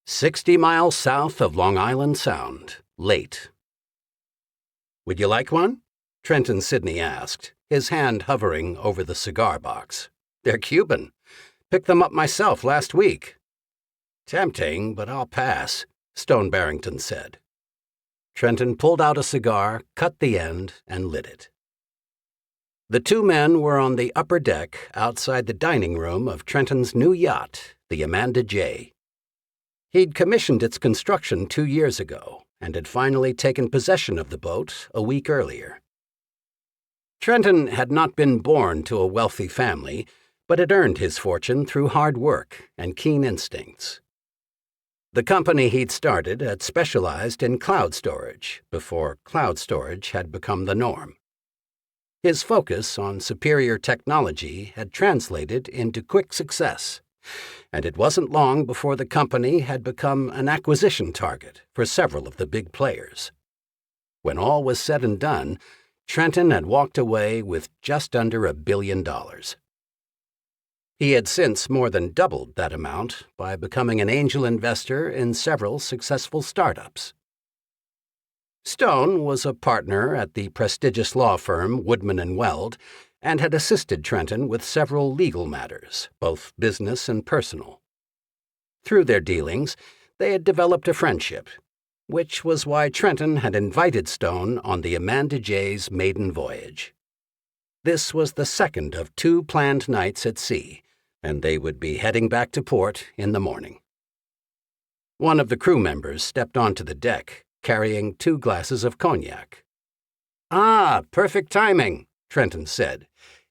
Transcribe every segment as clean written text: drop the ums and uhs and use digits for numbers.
60 miles south of Long Island Sound, late. "Would you like one?" Trenton Sidney asked, his hand hovering over the cigar box. "They're Cuban. Picked them up myself last week." "Tempting, but I'll pass," Stone Barrington said. Trenton pulled out a cigar, cut the end, and lit it. The two men were on the upper deck outside the dining room of Trenton's new yacht, the Amanda J. He'd commissioned its construction 2 years ago and had finally taken possession of the boat a week earlier. Trenton had not been born to a wealthy family, but had earned his fortune through hard work and keen instincts. The company he'd started had specialized in cloud storage before cloud storage had become the norm. His focus on superior technology had translated into quick success, and it wasn't long before the company had become an acquisition target for several of the big players. When all was said and done, Trenton had walked away with just under $1 billion. He had since more than doubled that amount by becoming an angel investor in several successful startups. Stone was a partner at the prestigious law firm Woodman & Weld and had assisted Trenton with several legal matters, both business and personal. Through their dealings, they had developed a friendship, which was why Trenton had invited Stone on the Amanda J's maiden voyage. This was the second of 2 planned nights at sea, and they would be heading back to port in the morning. One of the crew members stepped onto the deck, carrying 2 glasses of cognac. "Ah, perfect timing," Trenton said.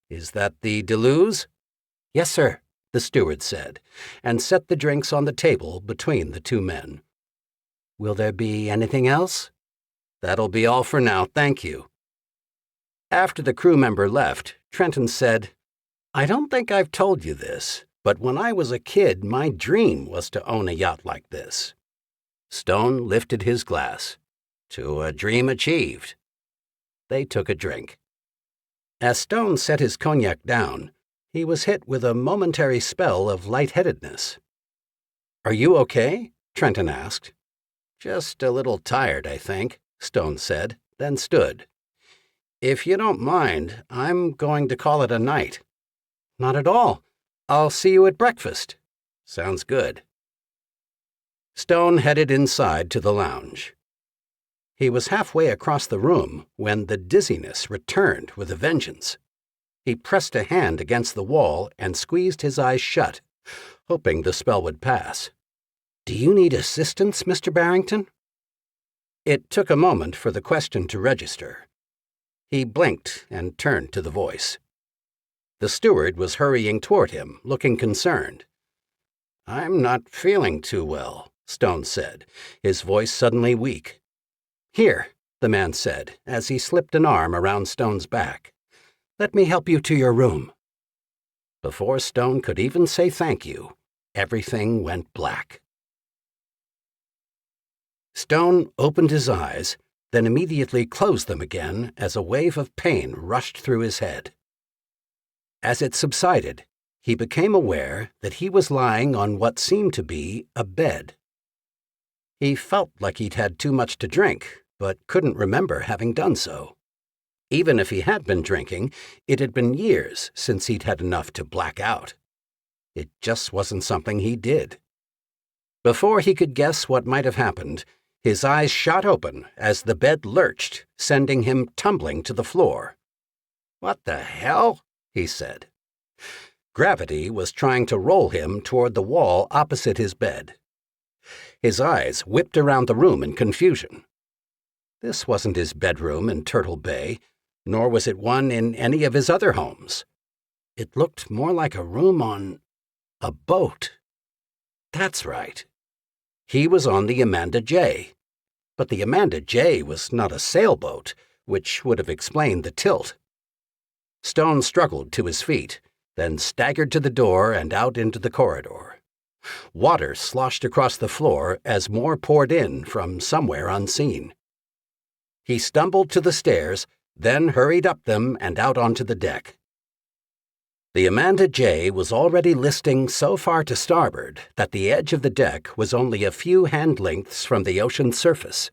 "Is that the Deleuze?" "Yes, sir," the steward said, and set the drinks on the table between the 2 men. "Will there be anything else?" "That'll be all for now, thank you." After the crew member left, Trenton said, "I don't think I've told you this, but when I was a kid, my dream was to own a yacht like this." Stone lifted his glass. "To a dream achieved." They took a drink. As Stone set his cognac down, he was hit with a momentary spell of lightheadedness. "Are you okay?" Trenton asked. "Just a little tired, I think," Stone said, then stood. "If you don't mind, I'm going to call it a night." "Not at all. I'll see you at breakfast." "Sounds good." Stone headed inside to the lounge. He was halfway across the room when the dizziness returned with a vengeance. He pressed a hand against the wall and squeezed his eyes shut, hoping the spell would pass. "Do you need assistance, Mr. Barrington?" It took a moment for the question to register. He blinked and turned to the voice. The steward was hurrying toward him, looking concerned. "I'm not feeling too well," Stone said, his voice suddenly weak. "Here," the man said, as he slipped an arm around Stone's back. "Let me help you to your room." Before Stone could even say thank you, everything went black. Stone opened his eyes, then immediately closed them again as a wave of pain rushed through his head. As it subsided, he became aware that he was lying on what seemed to be a bed. He felt like he'd had too much to drink, but couldn't remember having done so. Even if he had been drinking, it had been years since he'd had enough to black out. It just wasn't something he did. Before he could guess what might have happened, his eyes shot open as the bed lurched, sending him tumbling to the floor. "What the hell?" he said. Gravity was trying to roll him toward the wall opposite his bed. His eyes whipped around the room in confusion. This wasn't his bedroom in Turtle Bay, nor was it one in any of his other homes. It looked more like a room on a boat. That's right. He was on the Amanda J. But the Amanda J was not a sailboat, which would have explained the tilt. Stone struggled to his feet, then staggered to the door and out into the corridor. Water sloshed across the floor as more poured in from somewhere unseen. He stumbled to the stairs, then hurried up them and out onto the deck. The Amanda J was already listing so far to starboard that the edge of the deck was only a few hand lengths from the ocean's surface.